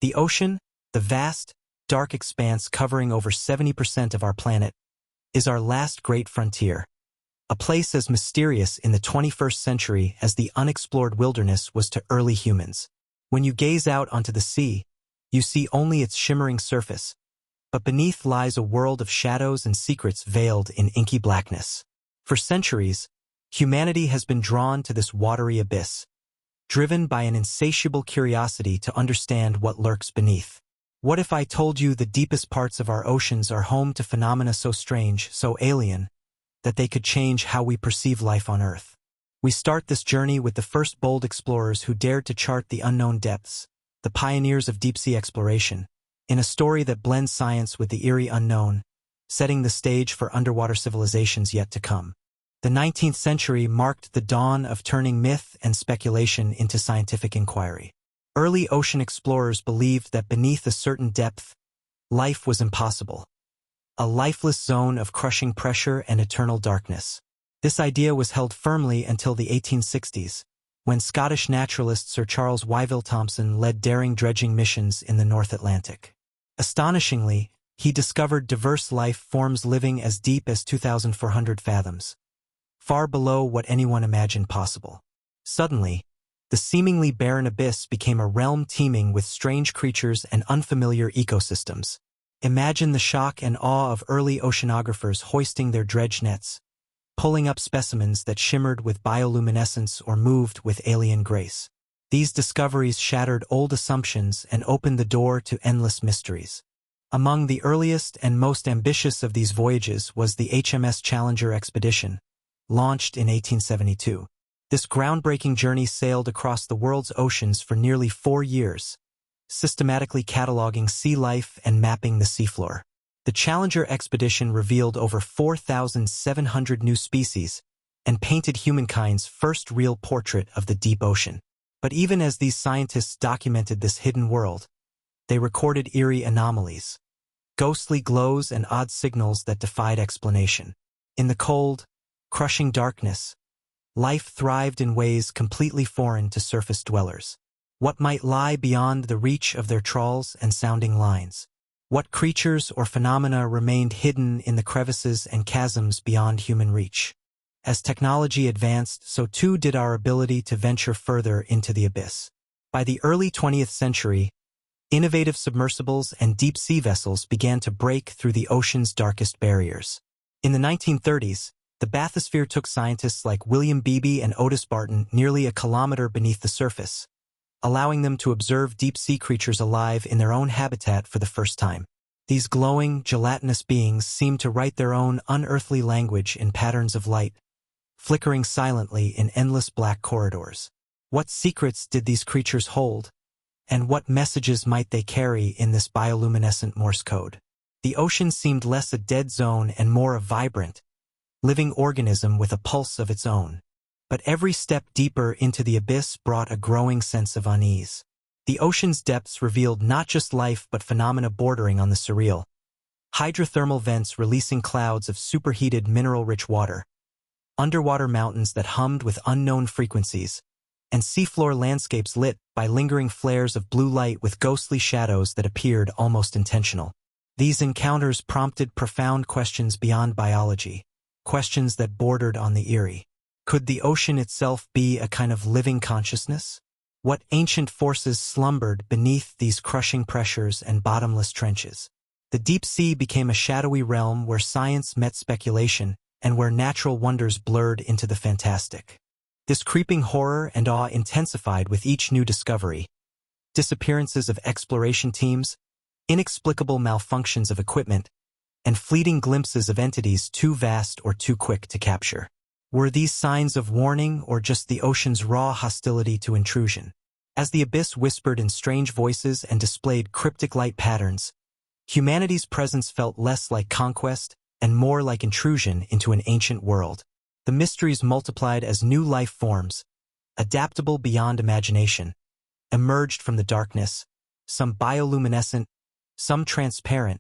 The ocean, the vast, dark expanse covering over 70% of our planet, is our last great frontier. A place as mysterious in the 21st century as the unexplored wilderness was to early humans. When you gaze out onto the sea, you see only its shimmering surface, but beneath lies a world of shadows and secrets veiled in inky blackness. For centuries, humanity has been drawn to this watery abyss, driven by an insatiable curiosity to understand what lurks beneath. What if I told you the deepest parts of our oceans are home to phenomena so strange, so alien, that they could change how we perceive life on Earth? We start this journey with the first bold explorers who dared to chart the unknown depths, the pioneers of deep-sea exploration, in a story that blends science with the eerie unknown, setting the stage for underwater civilizations yet to come. The 19th century marked the dawn of turning myth and speculation into scientific inquiry. Early ocean explorers believed that beneath a certain depth, life was impossible. A lifeless zone of crushing pressure and eternal darkness. This idea was held firmly until the 1860s, when Scottish naturalist Sir Charles Wyville Thomson led daring dredging missions in the North Atlantic. Astonishingly, he discovered diverse life forms living as deep as 2,400 fathoms, far below what anyone imagined possible. Suddenly, the seemingly barren abyss became a realm teeming with strange creatures and unfamiliar ecosystems. Imagine the shock and awe of early oceanographers hoisting their dredge nets, pulling up specimens that shimmered with bioluminescence or moved with alien grace. These discoveries shattered old assumptions and opened the door to endless mysteries. Among the earliest and most ambitious of these voyages was the HMS Challenger expedition, launched in 1872. This groundbreaking journey sailed across the world's oceans for nearly 4 years, systematically cataloging sea life and mapping the seafloor. The Challenger expedition revealed over 4,700 new species and painted humankind's first real portrait of the deep ocean. But even as these scientists documented this hidden world, they recorded eerie anomalies, ghostly glows and odd signals that defied explanation. In the cold, crushing darkness, life thrived in ways completely foreign to surface dwellers. What might lie beyond the reach of their trawls and sounding lines? What creatures or phenomena remained hidden in the crevices and chasms beyond human reach? As technology advanced, so too did our ability to venture further into the abyss. By the early 20th century, innovative submersibles and deep-sea vessels began to break through the ocean's darkest barriers. In the 1930s, the bathysphere took scientists like William Beebe and Otis Barton nearly a kilometer beneath the surface, allowing them to observe deep-sea creatures alive in their own habitat for the first time. These glowing, gelatinous beings seemed to write their own unearthly language in patterns of light, flickering silently in endless black corridors. What secrets did these creatures hold, and what messages might they carry in this bioluminescent Morse code? The ocean seemed less a dead zone and more a vibrant, living organism with a pulse of its own. But every step deeper into the abyss brought a growing sense of unease. The ocean's depths revealed not just life but phenomena bordering on the surreal. Hydrothermal vents releasing clouds of superheated mineral-rich water, underwater mountains that hummed with unknown frequencies, and seafloor landscapes lit by lingering flares of blue light with ghostly shadows that appeared almost intentional. These encounters prompted profound questions beyond biology, questions that bordered on the eerie. Could the ocean itself be a kind of living consciousness? What ancient forces slumbered beneath these crushing pressures and bottomless trenches? The deep sea became a shadowy realm where science met speculation and where natural wonders blurred into the fantastic. This creeping horror and awe intensified with each new discovery. Disappearances of exploration teams, inexplicable malfunctions of equipment, and fleeting glimpses of entities too vast or too quick to capture. Were these signs of warning or just the ocean's raw hostility to intrusion? As the abyss whispered in strange voices and displayed cryptic light patterns, humanity's presence felt less like conquest and more like intrusion into an ancient world. The mysteries multiplied as new life forms, adaptable beyond imagination, emerged from the darkness, some bioluminescent, some transparent,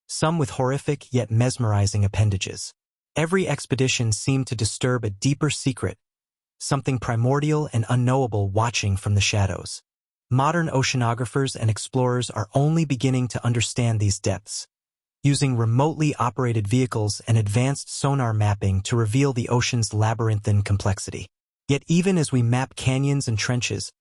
some with horrific yet mesmerizing appendages. Every expedition seemed to disturb a deeper secret, something primordial and unknowable watching from the shadows. Modern oceanographers and explorers are only beginning to understand these depths, using remotely operated vehicles and advanced sonar mapping to reveal the ocean's labyrinthine complexity. Yet even as we map canyons and trenches,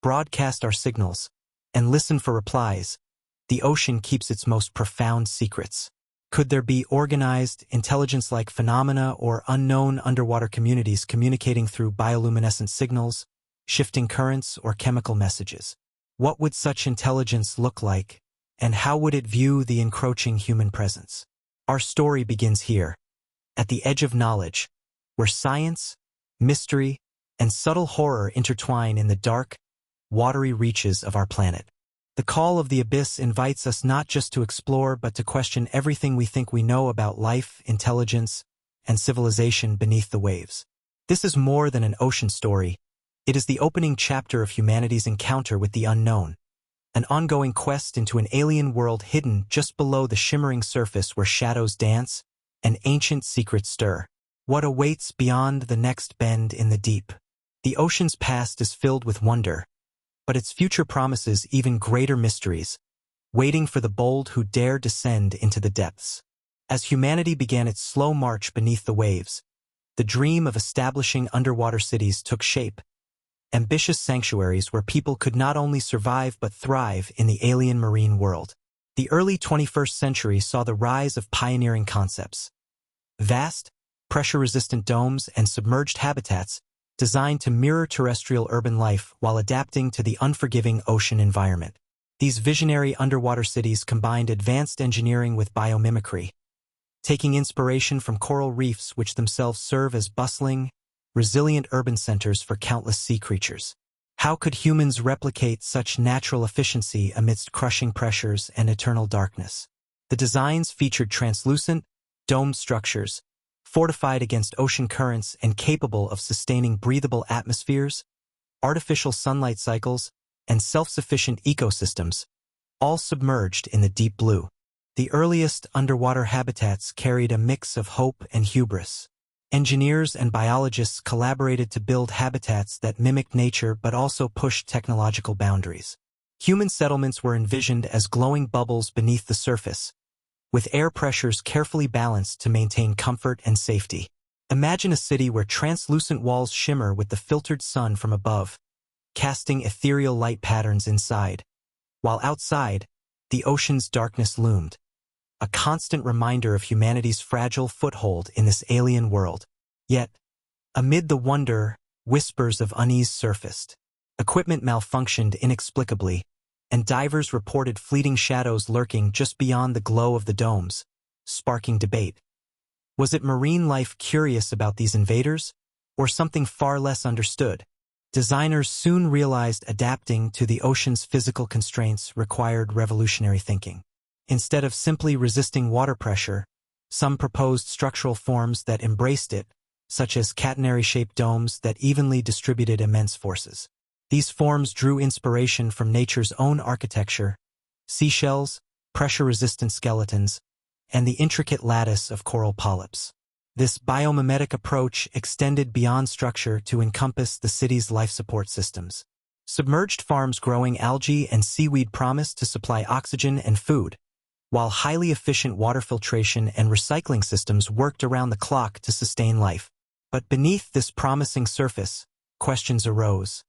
broadcast our signals, and listen for replies, the ocean keeps its most profound secrets. Could there be organized, intelligence-like phenomena or unknown underwater communities communicating through bioluminescent signals, shifting currents, or chemical messages? What would such intelligence look like, and how would it view the encroaching human presence? Our story begins here, at the edge of knowledge, where science, mystery, and subtle horror intertwine in the dark, watery reaches of our planet. The call of the abyss invites us not just to explore but to question everything we think we know about life, intelligence, and civilization beneath the waves. This is more than an ocean story. It is the opening chapter of humanity's encounter with the unknown, an ongoing quest into an alien world hidden just below the shimmering surface where shadows dance and ancient secrets stir. What awaits beyond the next bend in the deep? The ocean's past is filled with wonder, but its future promises even greater mysteries, waiting for the bold who dare descend into the depths. As humanity began its slow march beneath the waves, the dream of establishing underwater cities took shape, ambitious sanctuaries where people could not only survive but thrive in the alien marine world. The early 21st century saw the rise of pioneering concepts. Vast, pressure-resistant domes and submerged habitats designed to mirror terrestrial urban life while adapting to the unforgiving ocean environment. These visionary underwater cities combined advanced engineering with biomimicry, taking inspiration from coral reefs which themselves serve as bustling, resilient urban centers for countless sea creatures. How could humans replicate such natural efficiency amidst crushing pressures and eternal darkness? The designs featured translucent, domed structures, fortified against ocean currents and capable of sustaining breathable atmospheres, artificial sunlight cycles, and self-sufficient ecosystems, all submerged in the deep blue. The earliest underwater habitats carried a mix of hope and hubris. Engineers and biologists collaborated to build habitats that mimicked nature but also pushed technological boundaries. Human settlements were envisioned as glowing bubbles beneath the surface, with air pressures carefully balanced to maintain comfort and safety. Imagine a city where translucent walls shimmer with the filtered sun from above, casting ethereal light patterns inside, while outside, the ocean's darkness loomed, a constant reminder of humanity's fragile foothold in this alien world. Yet, amid the wonder, whispers of unease surfaced. Equipment malfunctioned inexplicably, and divers reported fleeting shadows lurking just beyond the glow of the domes, sparking debate. Was it marine life curious about these invaders, or something far less understood? Designers soon realized adapting to the ocean's physical constraints required revolutionary thinking. Instead of simply resisting water pressure, some proposed structural forms that embraced it, such as catenary-shaped domes that evenly distributed immense forces. These forms drew inspiration from nature's own architecture, seashells, pressure-resistant skeletons, and the intricate lattice of coral polyps. This biomimetic approach extended beyond structure to encompass the city's life support systems. Submerged farms growing algae and seaweed promised to supply oxygen and food, while highly efficient water filtration and recycling systems worked around the clock to sustain life. But beneath this promising surface, questions arose.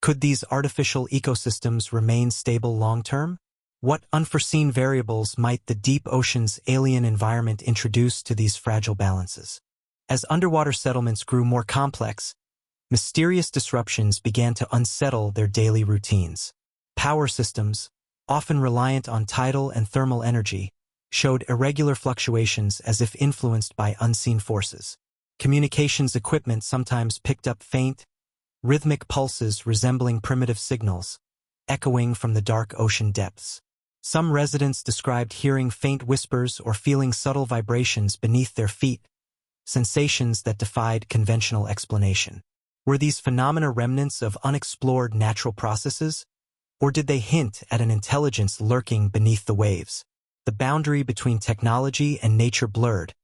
Could these artificial ecosystems remain stable long-term? What unforeseen variables might the deep ocean's alien environment introduce to these fragile balances? As underwater settlements grew more complex, mysterious disruptions began to unsettle their daily routines. Power systems, often reliant on tidal and thermal energy, showed irregular fluctuations as if influenced by unseen forces. Communications equipment sometimes picked up faint, rhythmic pulses resembling primitive signals, echoing from the dark ocean depths. Some residents described hearing faint whispers or feeling subtle vibrations beneath their feet, sensations that defied conventional explanation. Were these phenomena remnants of unexplored natural processes, or did they hint at an intelligence lurking beneath the waves? The boundary between technology and nature blurred,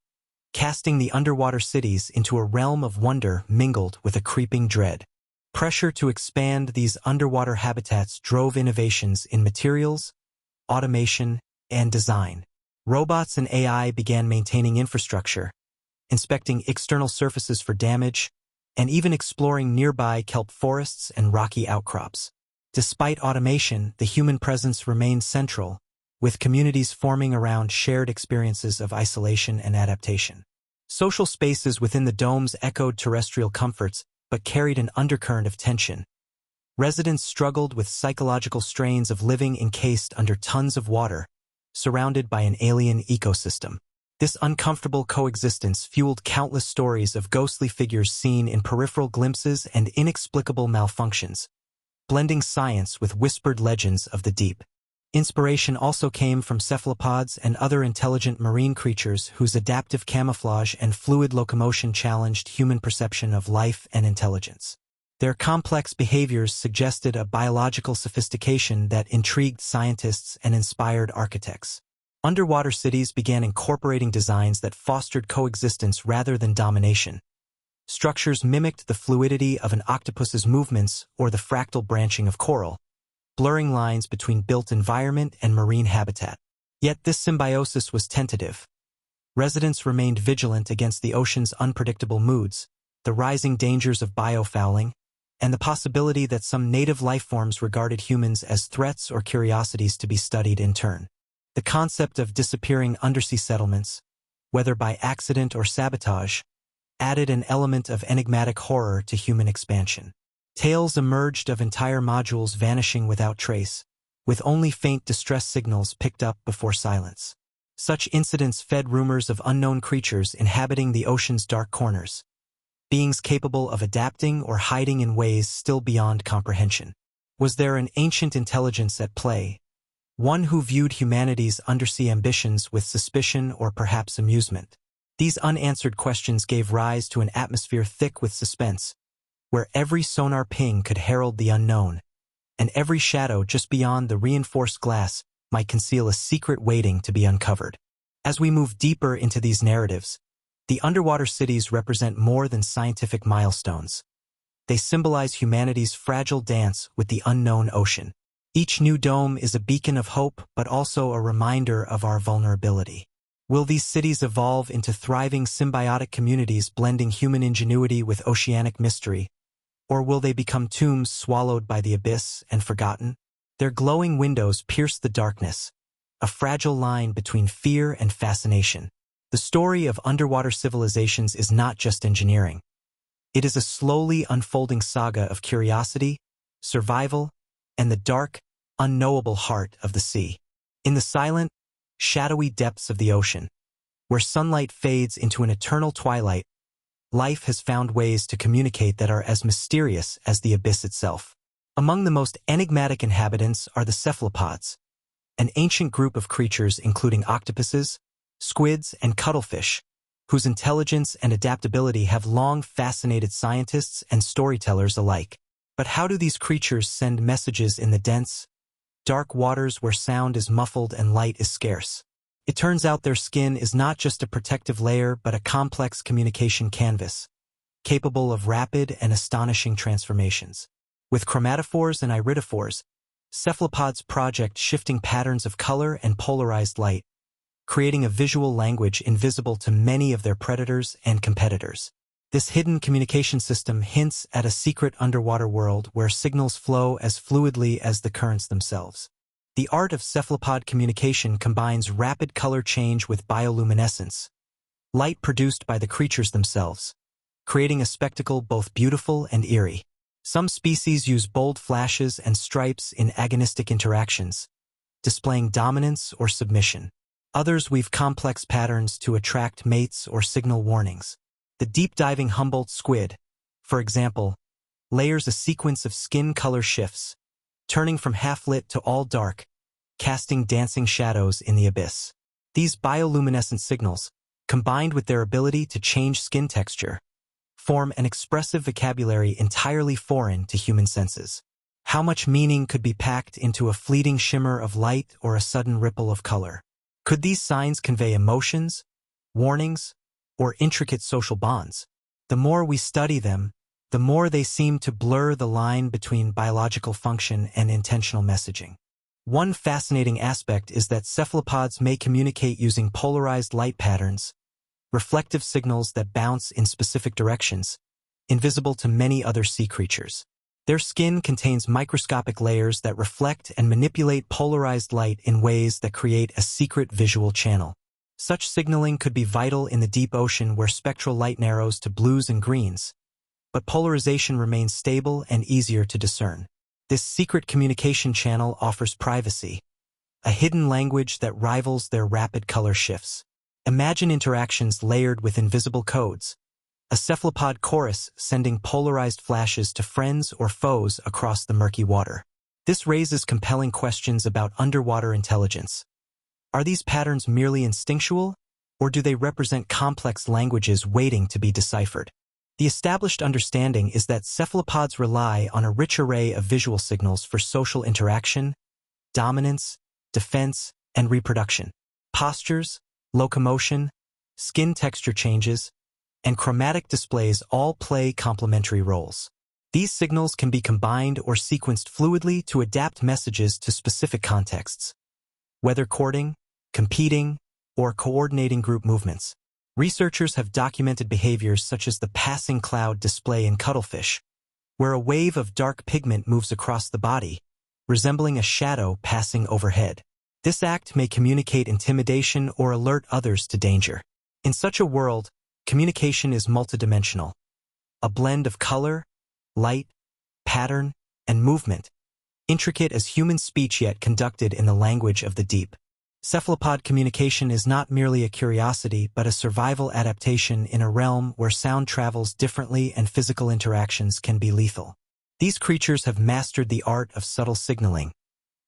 casting the underwater cities into a realm of wonder mingled with a creeping dread. Pressure to expand these underwater habitats drove innovations in materials, automation, and design. Robots and AI began maintaining infrastructure, inspecting external surfaces for damage, and even exploring nearby kelp forests and rocky outcrops. Despite automation, the human presence remained central, with communities forming around shared experiences of isolation and adaptation. Social spaces within the domes echoed terrestrial comforts, but carried an undercurrent of tension. Residents struggled with psychological strains of living encased under tons of water, surrounded by an alien ecosystem. This uncomfortable coexistence fueled countless stories of ghostly figures seen in peripheral glimpses and inexplicable malfunctions, blending science with whispered legends of the deep. Inspiration also came from cephalopods and other intelligent marine creatures whose adaptive camouflage and fluid locomotion challenged human perception of life and intelligence. Their complex behaviors suggested a biological sophistication that intrigued scientists and inspired architects. Underwater cities began incorporating designs that fostered coexistence rather than domination. Structures mimicked the fluidity of an octopus's movements or the fractal branching of coral, blurring lines between built environment and marine habitat. Yet this symbiosis was tentative. Residents remained vigilant against the ocean's unpredictable moods, the rising dangers of biofouling, and the possibility that some native life forms regarded humans as threats or curiosities to be studied in turn. The concept of disappearing undersea settlements, whether by accident or sabotage, added an element of enigmatic horror to human expansion. Tales emerged of entire modules vanishing without trace, with only faint distress signals picked up before silence. Such incidents fed rumors of unknown creatures inhabiting the ocean's dark corners, beings capable of adapting or hiding in ways still beyond comprehension. Was there an ancient intelligence at play, one who viewed humanity's undersea ambitions with suspicion or perhaps amusement? These unanswered questions gave rise to an atmosphere thick with suspense, where every sonar ping could herald the unknown, and every shadow just beyond the reinforced glass might conceal a secret waiting to be uncovered. As we move deeper into these narratives, the underwater cities represent more than scientific milestones. They symbolize humanity's fragile dance with the unknown ocean. Each new dome is a beacon of hope, but also a reminder of our vulnerability. Will these cities evolve into thriving symbiotic communities blending human ingenuity with oceanic mystery? Or will they become tombs swallowed by the abyss and forgotten? Their glowing windows pierce the darkness, a fragile line between fear and fascination. The story of underwater civilizations is not just engineering. It is a slowly unfolding saga of curiosity, survival, and the dark, unknowable heart of the sea. In the silent, shadowy depths of the ocean, where sunlight fades into an eternal twilight, life has found ways to communicate that are as mysterious as the abyss itself. Among the most enigmatic inhabitants are the cephalopods, an ancient group of creatures including octopuses, squids, and cuttlefish, whose intelligence and adaptability have long fascinated scientists and storytellers alike. But how do these creatures send messages in the dense, dark waters where sound is muffled and light is scarce? It turns out their skin is not just a protective layer but a complex communication canvas, capable of rapid and astonishing transformations. With chromatophores and iridophores, cephalopods project shifting patterns of color and polarized light, creating a visual language invisible to many of their predators and competitors. This hidden communication system hints at a secret underwater world where signals flow as fluidly as the currents themselves. The art of cephalopod communication combines rapid color change with bioluminescence, light produced by the creatures themselves, creating a spectacle both beautiful and eerie. Some species use bold flashes and stripes in agonistic interactions, displaying dominance or submission. Others weave complex patterns to attract mates or signal warnings. The deep-diving Humboldt squid, for example, layers a sequence of skin color shifts, turning from half-lit to all dark, casting dancing shadows in the abyss. These bioluminescent signals, combined with their ability to change skin texture, form an expressive vocabulary entirely foreign to human senses. How much meaning could be packed into a fleeting shimmer of light or a sudden ripple of color? Could these signs convey emotions, warnings, or intricate social bonds? The more we study them, the more they seem to blur the line between biological function and intentional messaging. One fascinating aspect is that cephalopods may communicate using polarized light patterns, reflective signals that bounce in specific directions, invisible to many other sea creatures. Their skin contains microscopic layers that reflect and manipulate polarized light in ways that create a secret visual channel. Such signaling could be vital in the deep ocean where spectral light narrows to blues and greens, but polarization remains stable and easier to discern. This secret communication channel offers privacy, a hidden language that rivals their rapid color shifts. Imagine interactions layered with invisible codes, a cephalopod chorus sending polarized flashes to friends or foes across the murky water. This raises compelling questions about underwater intelligence. Are these patterns merely instinctual, or do they represent complex languages waiting to be deciphered? The established understanding is that cephalopods rely on a rich array of visual signals for social interaction, dominance, defense, and reproduction. Postures, locomotion, skin texture changes, and chromatic displays all play complementary roles. These signals can be combined or sequenced fluidly to adapt messages to specific contexts, whether courting, competing, or coordinating group movements. Researchers have documented behaviors such as the passing cloud display in cuttlefish, where a wave of dark pigment moves across the body, resembling a shadow passing overhead. This act may communicate intimidation or alert others to danger. In such a world, communication is multidimensional, a blend of color, light, pattern, and movement, intricate as human speech yet conducted in the language of the deep. Cephalopod communication is not merely a curiosity but a survival adaptation in a realm where sound travels differently and physical interactions can be lethal. These creatures have mastered the art of subtle signaling,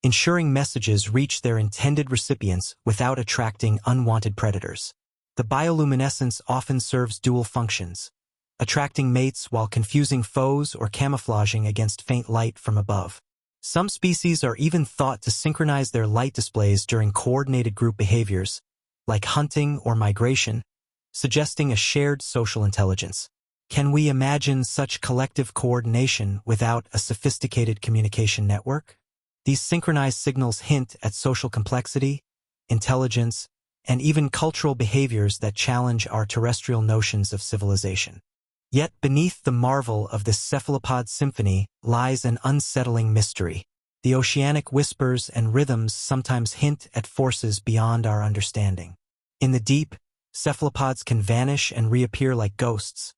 ensuring messages reach their intended recipients without attracting unwanted predators. The bioluminescence often serves dual functions, attracting mates while confusing foes or camouflaging against faint light from above. Some species are even thought to synchronize their light displays during coordinated group behaviors, like hunting or migration, suggesting a shared social intelligence. Can we imagine such collective coordination without a sophisticated communication network? These synchronized signals hint at social complexity, intelligence, and even cultural behaviors that challenge our terrestrial notions of civilization. Yet beneath the marvel of this cephalopod symphony lies an unsettling mystery. The oceanic whispers and rhythms sometimes hint at forces beyond our understanding. In the deep, cephalopods can vanish and reappear like ghosts,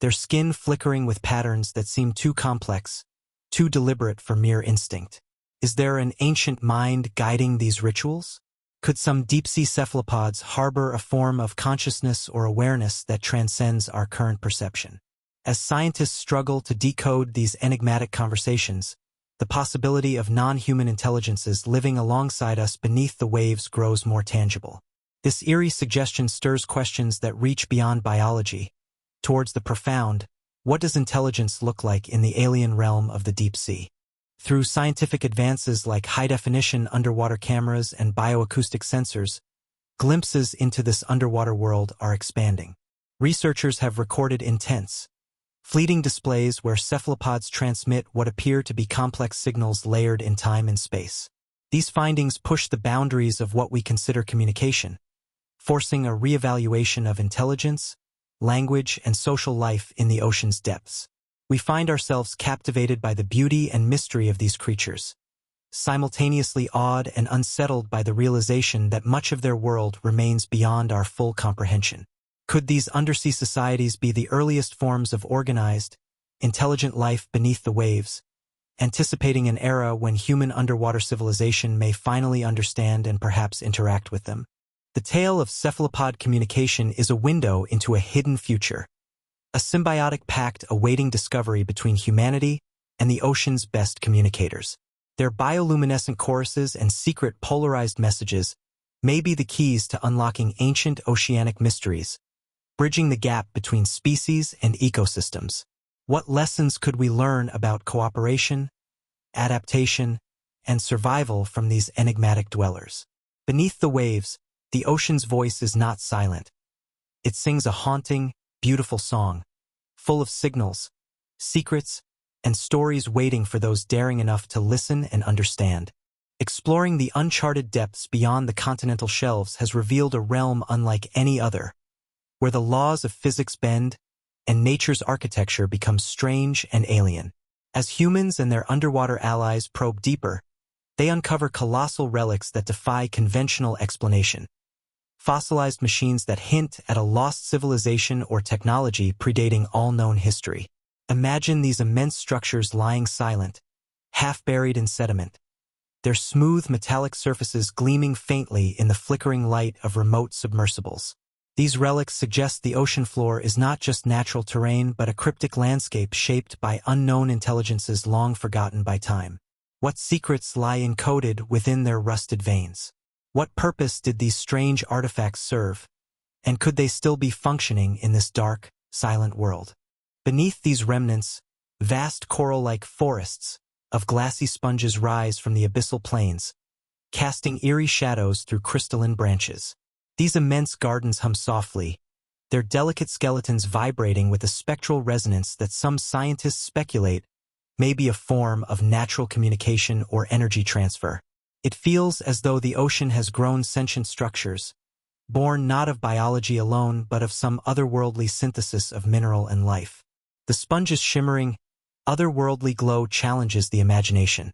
their skin flickering with patterns that seem too complex, too deliberate for mere instinct. Is there an ancient mind guiding these rituals? Could some deep-sea cephalopods harbor a form of consciousness or awareness that transcends our current perception? As scientists struggle to decode these enigmatic conversations, the possibility of non-human intelligences living alongside us beneath the waves grows more tangible. This eerie suggestion stirs questions that reach beyond biology, towards the profound. What does intelligence look like in the alien realm of the deep sea? Through scientific advances like high-definition underwater cameras and bioacoustic sensors, glimpses into this underwater world are expanding. Researchers have recorded intense, fleeting displays where cephalopods transmit what appear to be complex signals layered in time and space. These findings push the boundaries of what we consider communication, forcing a reevaluation of intelligence, language, and social life in the ocean's depths. We find ourselves captivated by the beauty and mystery of these creatures, simultaneously awed and unsettled by the realization that much of their world remains beyond our full comprehension. Could these undersea societies be the earliest forms of organized, intelligent life beneath the waves, anticipating an era when human underwater civilization may finally understand and perhaps interact with them? The tale of cephalopod communication is a window into a hidden future, a symbiotic pact awaiting discovery between humanity and the ocean's best communicators. Their bioluminescent choruses and secret polarized messages may be the keys to unlocking ancient oceanic mysteries, bridging the gap between species and ecosystems. What lessons could we learn about cooperation, adaptation, and survival from these enigmatic dwellers? Beneath the waves, the ocean's voice is not silent. It sings a haunting, beautiful song, full of signals, secrets, and stories waiting for those daring enough to listen and understand. Exploring the uncharted depths beyond the continental shelves has revealed a realm unlike any other, where the laws of physics bend and nature's architecture becomes strange and alien. As humans and their underwater allies probe deeper, they uncover colossal relics that defy conventional explanation. Fossilized machines that hint at a lost civilization or technology predating all known history. Imagine these immense structures lying silent, half buried in sediment, their smooth metallic surfaces gleaming faintly in the flickering light of remote submersibles. These relics suggest the ocean floor is not just natural terrain but a cryptic landscape shaped by unknown intelligences long forgotten by time. What secrets lie encoded within their rusted veins? What purpose did these strange artifacts serve? And could they still be functioning in this dark, silent world? Beneath these remnants, vast coral-like forests of glassy sponges rise from the abyssal plains, casting eerie shadows through crystalline branches. These immense gardens hum softly, their delicate skeletons vibrating with a spectral resonance that some scientists speculate may be a form of natural communication or energy transfer. It feels as though the ocean has grown sentient structures, born not of biology alone but of some otherworldly synthesis of mineral and life. The sponge's shimmering, otherworldly glow challenges the imagination.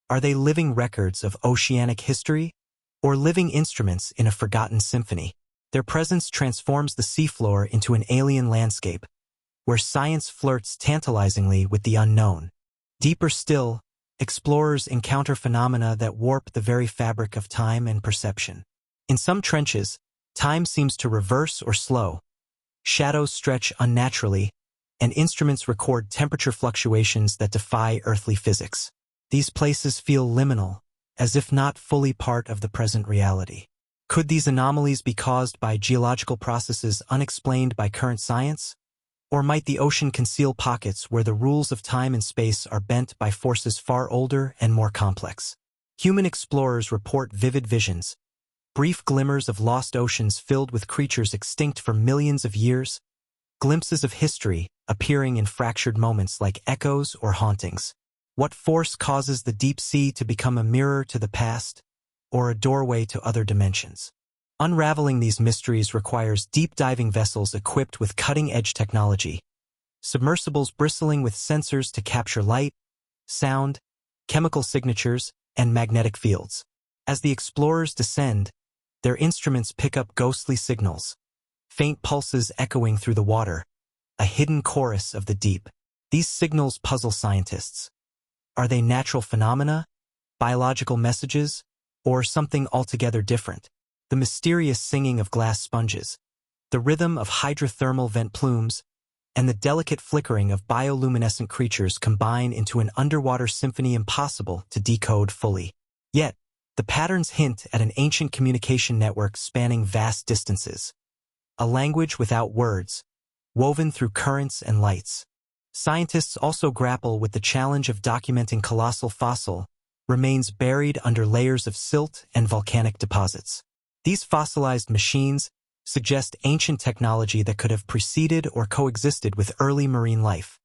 Are they living records of oceanic history, or living instruments in a forgotten symphony? Their presence transforms the seafloor into an alien landscape, where science flirts tantalizingly with the unknown. Deeper still, explorers encounter phenomena that warp the very fabric of time and perception. In some trenches, time seems to reverse or slow. Shadows stretch unnaturally, and instruments record temperature fluctuations that defy earthly physics. These places feel liminal, as if not fully part of the present reality. Could these anomalies be caused by geological processes unexplained by current science? Or might the ocean conceal pockets where the rules of time and space are bent by forces far older and more complex? Human explorers report vivid visions, brief glimmers of lost oceans filled with creatures extinct for millions of years, glimpses of history appearing in fractured moments like echoes or hauntings. What force causes the deep sea to become a mirror to the past, or a doorway to other dimensions? Unraveling these mysteries requires deep-diving vessels equipped with cutting-edge technology, submersibles bristling with sensors to capture light, sound, chemical signatures, and magnetic fields. As the explorers descend, their instruments pick up ghostly signals, faint pulses echoing through the water, a hidden chorus of the deep. These signals puzzle scientists. Are they natural phenomena, biological messages, or something altogether different? The mysterious singing of glass sponges, the rhythm of hydrothermal vent plumes, and the delicate flickering of bioluminescent creatures combine into an underwater symphony impossible to decode fully. Yet, the patterns hint at an ancient communication network spanning vast distances. A language without words, woven through currents and lights. Scientists also grapple with the challenge of documenting colossal fossil remains buried under layers of silt and volcanic deposits. These fossilized machines suggest ancient technology that could have preceded or coexisted with early marine life,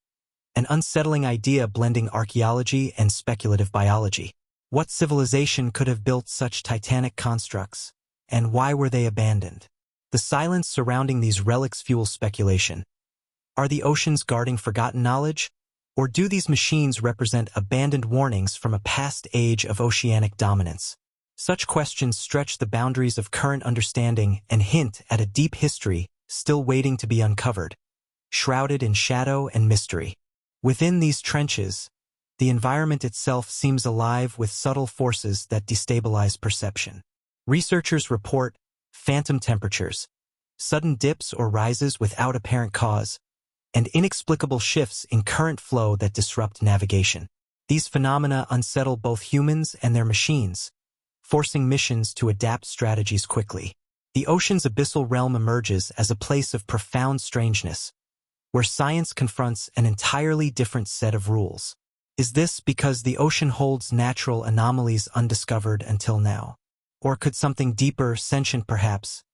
an unsettling idea blending archaeology and speculative biology. What civilization could have built such titanic constructs, and why were they abandoned? The silence surrounding these relics fuels speculation. Are the oceans guarding forgotten knowledge, or do these machines represent abandoned warnings from a past age of oceanic dominance? Such questions stretch the boundaries of current understanding and hint at a deep history still waiting to be uncovered, shrouded in shadow and mystery. Within these trenches, the environment itself seems alive with subtle forces that destabilize perception. Researchers report phantom temperatures, sudden dips or rises without apparent cause, and inexplicable shifts in current flow that disrupt navigation. These phenomena unsettle both humans and their machines, forcing missions to adapt strategies quickly. The ocean's abyssal realm emerges as a place of profound strangeness, where science confronts an entirely different set of rules. Is this because the ocean holds natural anomalies undiscovered until now? Or could something deeper, sentient perhaps,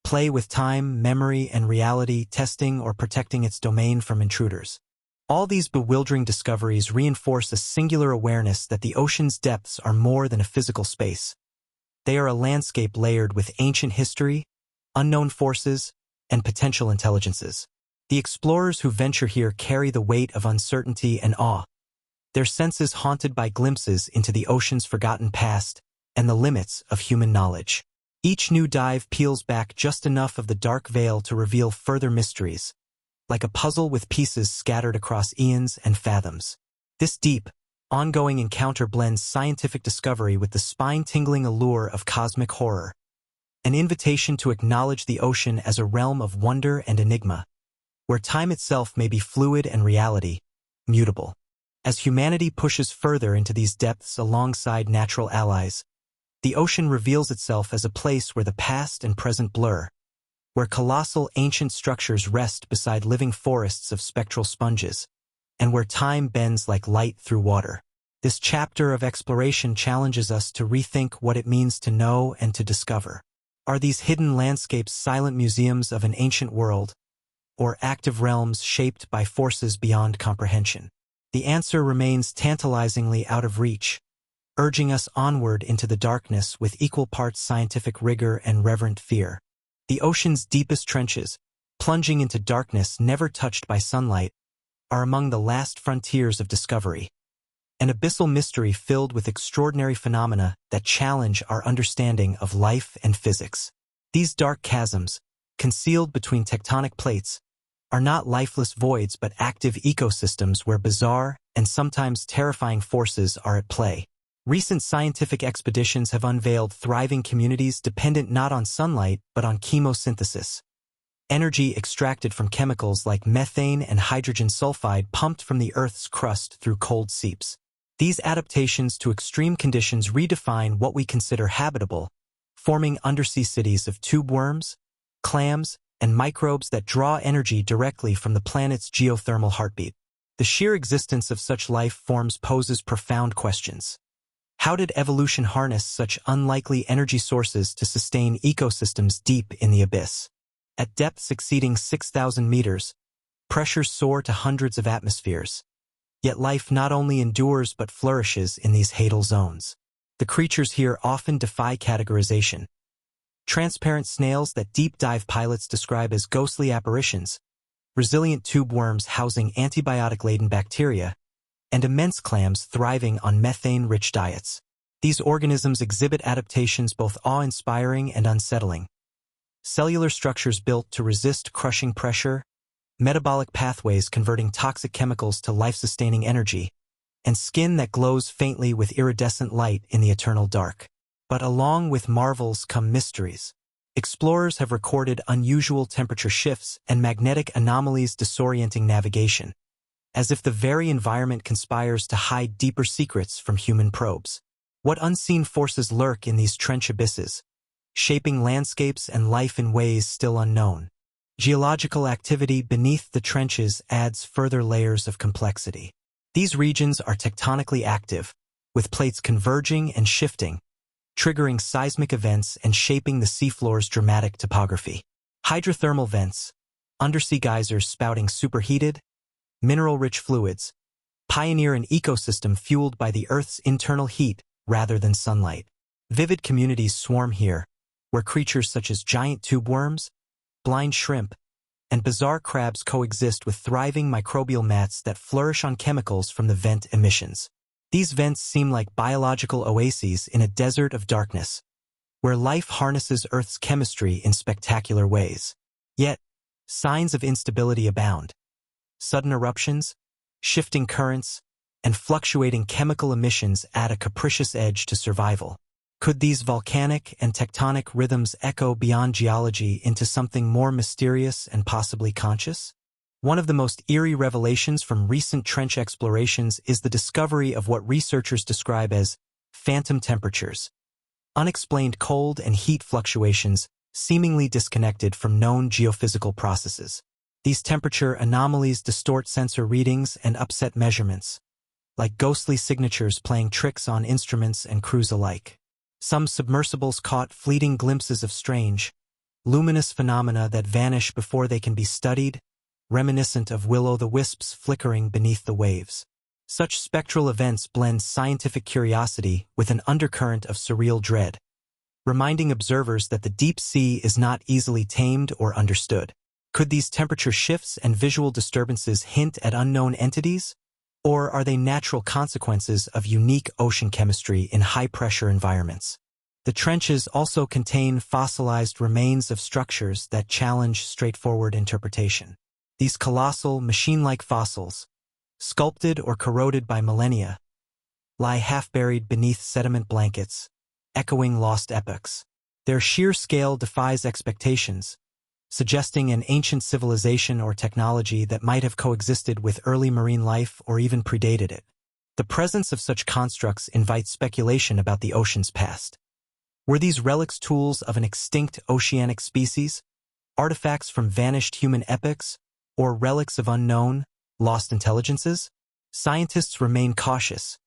play with time, memory, and reality, testing or protecting its domain from intruders? All these bewildering discoveries reinforce a singular awareness that the ocean's depths are more than a physical space. They are a landscape layered with ancient history, unknown forces, and potential intelligences. The explorers who venture here carry the weight of uncertainty and awe, their senses haunted by glimpses into the ocean's forgotten past and the limits of human knowledge. Each new dive peels back just enough of the dark veil to reveal further mysteries, like a puzzle with pieces scattered across eons and fathoms. This deep, ongoing encounter blends scientific discovery with the spine-tingling allure of cosmic horror, an invitation to acknowledge the ocean as a realm of wonder and enigma, where time itself may be fluid and reality, mutable. As humanity pushes further into these depths alongside natural allies, the ocean reveals itself as a place where the past and present blur, where colossal ancient structures rest beside living forests of spectral sponges, and where time bends like light through water. This chapter of exploration challenges us to rethink what it means to know and to discover. Are these hidden landscapes silent museums of an ancient world, or active realms shaped by forces beyond comprehension? The answer remains tantalizingly out of reach, urging us onward into the darkness with equal parts scientific rigor and reverent fear. The ocean's deepest trenches, plunging into darkness never touched by sunlight, are among the last frontiers of discovery, an abyssal mystery filled with extraordinary phenomena that challenge our understanding of life and physics. These dark chasms, concealed between tectonic plates, are not lifeless voids but active ecosystems where bizarre and sometimes terrifying forces are at play. Recent scientific expeditions have unveiled thriving communities dependent not on sunlight but on chemosynthesis, energy extracted from chemicals like methane and hydrogen sulfide pumped from the Earth's crust through cold seeps. These adaptations to extreme conditions redefine what we consider habitable, forming undersea cities of tube worms, clams, and microbes that draw energy directly from the planet's geothermal heartbeat. The sheer existence of such life forms poses profound questions. How did evolution harness such unlikely energy sources to sustain ecosystems deep in the abyss? At depths exceeding 6,000 meters, pressures soar to hundreds of atmospheres. Yet life not only endures but flourishes in these hadal zones. The creatures here often defy categorization. Transparent snails that deep dive pilots describe as ghostly apparitions, resilient tube worms housing antibiotic-laden bacteria, and immense clams thriving on methane-rich diets. These organisms exhibit adaptations both awe-inspiring and unsettling. Cellular structures built to resist crushing pressure, metabolic pathways converting toxic chemicals to life-sustaining energy, and skin that glows faintly with iridescent light in the eternal dark. But along with marvels come mysteries. Explorers have recorded unusual temperature shifts and magnetic anomalies disorienting navigation, as if the very environment conspires to hide deeper secrets from human probes. What unseen forces lurk in these trench abysses, shaping landscapes and life in ways still unknown? Geological activity beneath the trenches adds further layers of complexity. These regions are tectonically active, with plates converging and shifting, triggering seismic events and shaping the seafloor's dramatic topography. Hydrothermal vents, undersea geysers spouting superheated, mineral-rich fluids, pioneer an ecosystem fueled by the Earth's internal heat rather than sunlight. Vivid communities swarm here, where creatures such as giant tube worms, blind shrimp, and bizarre crabs coexist with thriving microbial mats that flourish on chemicals from the vent emissions. These vents seem like biological oases in a desert of darkness, where life harnesses Earth's chemistry in spectacular ways. Yet, signs of instability abound. Sudden eruptions, shifting currents, and fluctuating chemical emissions add a capricious edge to survival. Could these volcanic and tectonic rhythms echo beyond geology into something more mysterious and possibly conscious? One of the most eerie revelations from recent trench explorations is the discovery of what researchers describe as phantom temperatures, unexplained cold and heat fluctuations seemingly disconnected from known geophysical processes. These temperature anomalies distort sensor readings and upset measurements, like ghostly signatures playing tricks on instruments and crews alike. Some submersibles caught fleeting glimpses of strange, luminous phenomena that vanish before they can be studied, reminiscent of will-o'-the-wisps flickering beneath the waves. Such spectral events blend scientific curiosity with an undercurrent of surreal dread, reminding observers that the deep sea is not easily tamed or understood. Could these temperature shifts and visual disturbances hint at unknown entities? Or are they natural consequences of unique ocean chemistry in high-pressure environments? The trenches also contain fossilized remains of structures that challenge straightforward interpretation. These colossal, machine-like fossils, sculpted or corroded by millennia, lie half-buried beneath sediment blankets, echoing lost epochs. Their sheer scale defies expectations, suggesting an ancient civilization or technology that might have coexisted with early marine life or even predated it. The presence of such constructs invites speculation about the ocean's past. Were these relics tools of an extinct oceanic species, artifacts from vanished human epochs, or relics of unknown, lost intelligences? Scientists remain cautious,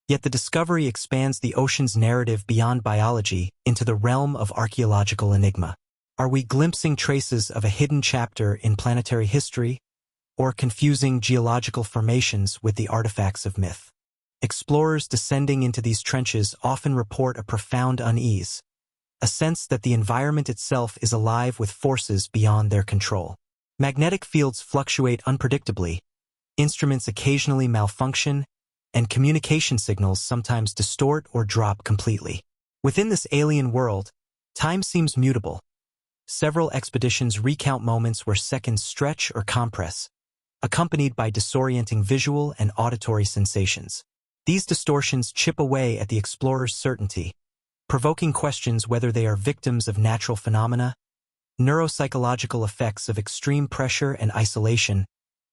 yet the discovery expands the ocean's narrative beyond biology into the realm of archaeological enigma. Are we glimpsing traces of a hidden chapter in planetary history, or confusing geological formations with the artifacts of myth? Explorers descending into these trenches often report a profound unease, a sense that the environment itself is alive with forces beyond their control. Magnetic fields fluctuate unpredictably, instruments occasionally malfunction, and communication signals sometimes distort or drop completely. Within this alien world, time seems mutable. Several expeditions recount moments where seconds stretch or compress, accompanied by disorienting visual and auditory sensations. These distortions chip away at the explorer's certainty, provoking questions whether they are victims of natural phenomena, neuropsychological effects of extreme pressure and isolation,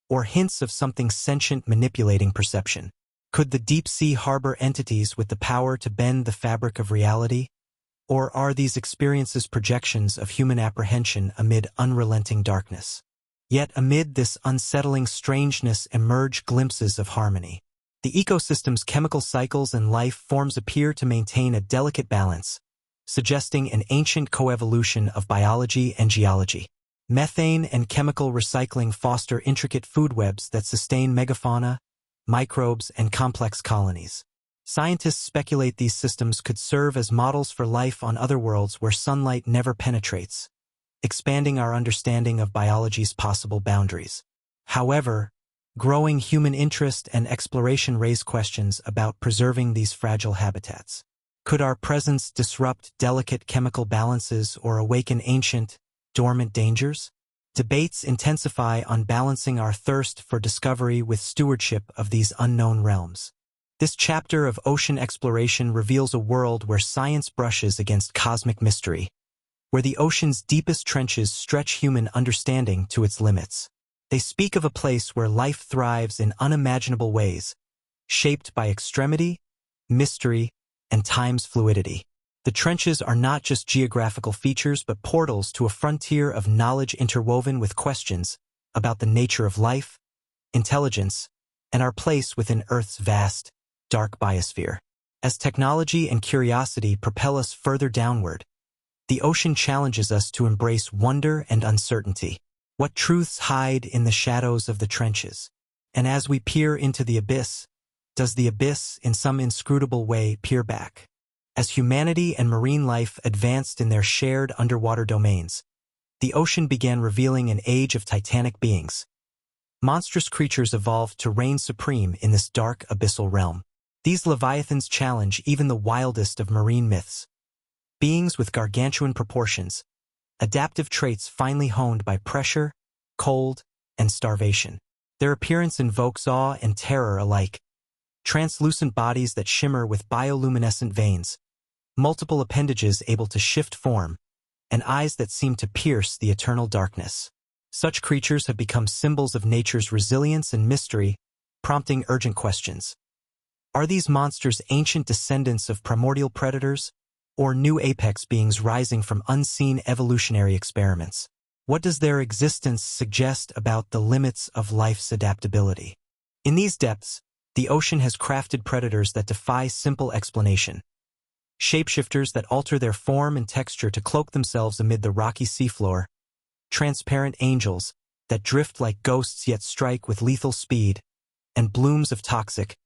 or hints of something sentient manipulating perception. Could the deep sea harbor entities with the power to bend the fabric of reality? Or are these experiences projections of human apprehension amid unrelenting darkness? Yet amid this unsettling strangeness emerge glimpses of harmony. The ecosystem's chemical cycles and life forms appear to maintain a delicate balance, suggesting an ancient coevolution of biology and geology. Methane and chemical recycling foster intricate food webs that sustain megafauna, microbes, and complex colonies. Scientists speculate these systems could serve as models for life on other worlds where sunlight never penetrates, expanding our understanding of biology's possible boundaries. However, growing human interest and exploration raise questions about preserving these fragile habitats. Could our presence disrupt delicate chemical balances or awaken ancient, dormant dangers? Debates intensify on balancing our thirst for discovery with stewardship of these unknown realms. This chapter of ocean exploration reveals a world where science brushes against cosmic mystery, where the ocean's deepest trenches stretch human understanding to its limits. They speak of a place where life thrives in unimaginable ways, shaped by extremity, mystery, and time's fluidity. The trenches are not just geographical features but portals to a frontier of knowledge interwoven with questions about the nature of life, intelligence, and our place within Earth's vast, dark biosphere. As technology and curiosity propel us further downward, the ocean challenges us to embrace wonder and uncertainty. What truths hide in the shadows of the trenches? And as we peer into the abyss, does the abyss in some inscrutable way peer back? As humanity and marine life advanced in their shared underwater domains, the ocean began revealing an age of titanic beings. Monstrous creatures evolved to reign supreme in this dark abyssal realm. These leviathans challenge even the wildest of marine myths. Beings with gargantuan proportions, adaptive traits finely honed by pressure, cold, and starvation. Their appearance invokes awe and terror alike. Translucent bodies that shimmer with bioluminescent veins, multiple appendages able to shift form, and eyes that seem to pierce the eternal darkness. Such creatures have become symbols of nature's resilience and mystery, prompting urgent questions. Are these monsters ancient descendants of primordial predators, or new apex beings rising from unseen evolutionary experiments? What does their existence suggest about the limits of life's adaptability? In these depths, the ocean has crafted predators that defy simple explanation. Shapeshifters that alter their form and texture to cloak themselves amid the rocky seafloor, transparent angels that drift like ghosts yet strike with lethal speed, and blooms of toxic,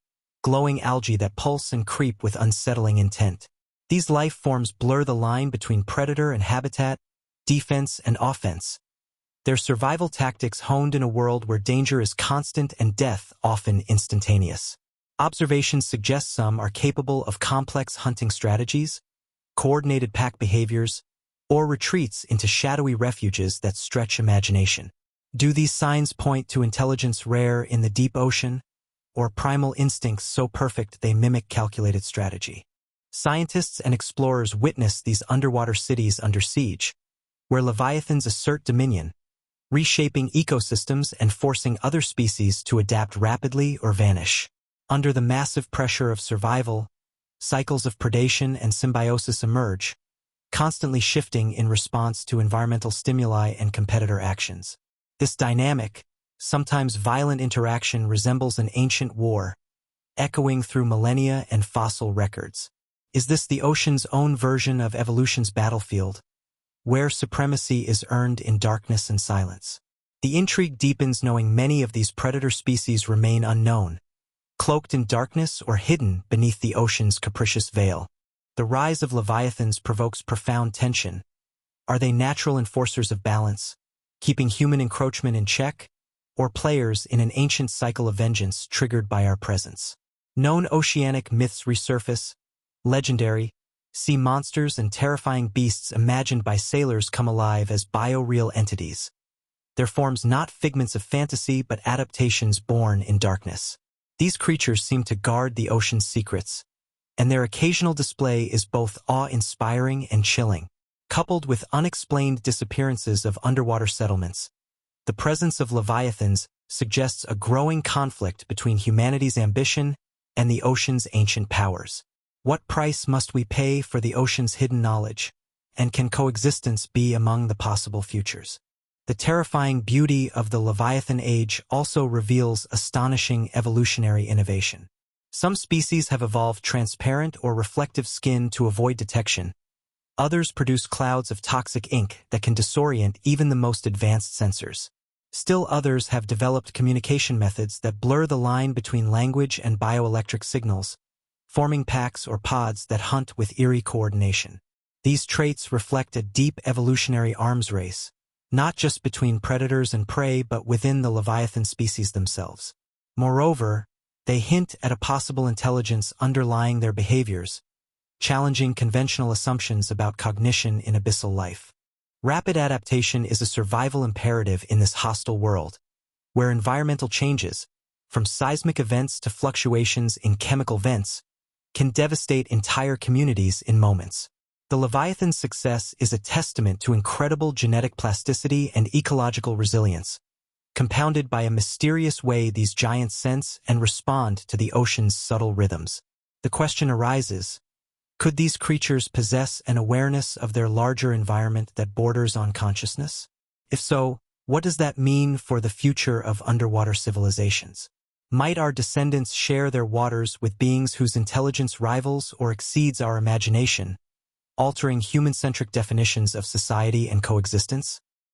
glowing algae that pulse and creep with unsettling intent. These life forms blur the line between predator and habitat, defense and offense. Their survival tactics honed in a world where danger is constant and death often instantaneous. Observations suggest some are capable of complex hunting strategies, coordinated pack behaviors, or retreats into shadowy refuges that stretch imagination. Do these signs point to intelligence rare in the deep ocean, or primal instincts so perfect they mimic calculated strategy? Scientists and explorers witness these underwater cities under siege, where leviathans assert dominion, reshaping ecosystems and forcing other species to adapt rapidly or vanish. Under the massive pressure of survival, cycles of predation and symbiosis emerge, constantly shifting in response to environmental stimuli and competitor actions. This dynamic, sometimes violent interaction resembles an ancient war, echoing through millennia and fossil records. Is this the ocean's own version of evolution's battlefield, where supremacy is earned in darkness and silence? The intrigue deepens knowing many of these predator species remain unknown, cloaked in darkness or hidden beneath the ocean's capricious veil. The rise of leviathans provokes profound tension. Are they natural enforcers of balance, keeping human encroachment in check, or players in an ancient cycle of vengeance triggered by our presence? Known oceanic myths resurface, legendary, sea monsters and terrifying beasts imagined by sailors come alive as bioreal entities. Their forms not figments of fantasy but adaptations born in darkness. These creatures seem to guard the ocean's secrets, and their occasional display is both awe-inspiring and chilling. Coupled with unexplained disappearances of underwater settlements, the presence of leviathans suggests a growing conflict between humanity's ambition and the ocean's ancient powers. What price must we pay for the ocean's hidden knowledge, and can coexistence be among the possible futures? The terrifying beauty of the Leviathan age also reveals astonishing evolutionary innovation. Some species have evolved transparent or reflective skin to avoid detection. Others produce clouds of toxic ink that can disorient even the most advanced sensors. Still others have developed communication methods that blur the line between language and bioelectric signals, forming packs or pods that hunt with eerie coordination. These traits reflect a deep evolutionary arms race, not just between predators and prey but within the Leviathan species themselves. Moreover, they hint at a possible intelligence underlying their behaviors, challenging conventional assumptions about cognition in abyssal life. Rapid adaptation is a survival imperative in this hostile world, where environmental changes, from seismic events to fluctuations in chemical vents, can devastate entire communities in moments. The Leviathan's success is a testament to incredible genetic plasticity and ecological resilience, compounded by a mysterious way these giants sense and respond to the ocean's subtle rhythms. The question arises, could these creatures possess an awareness of their larger environment that borders on consciousness? If so, what does that mean for the future of underwater civilizations? Might our descendants share their waters with beings whose intelligence rivals or exceeds our imagination, altering human-centric definitions of society and coexistence?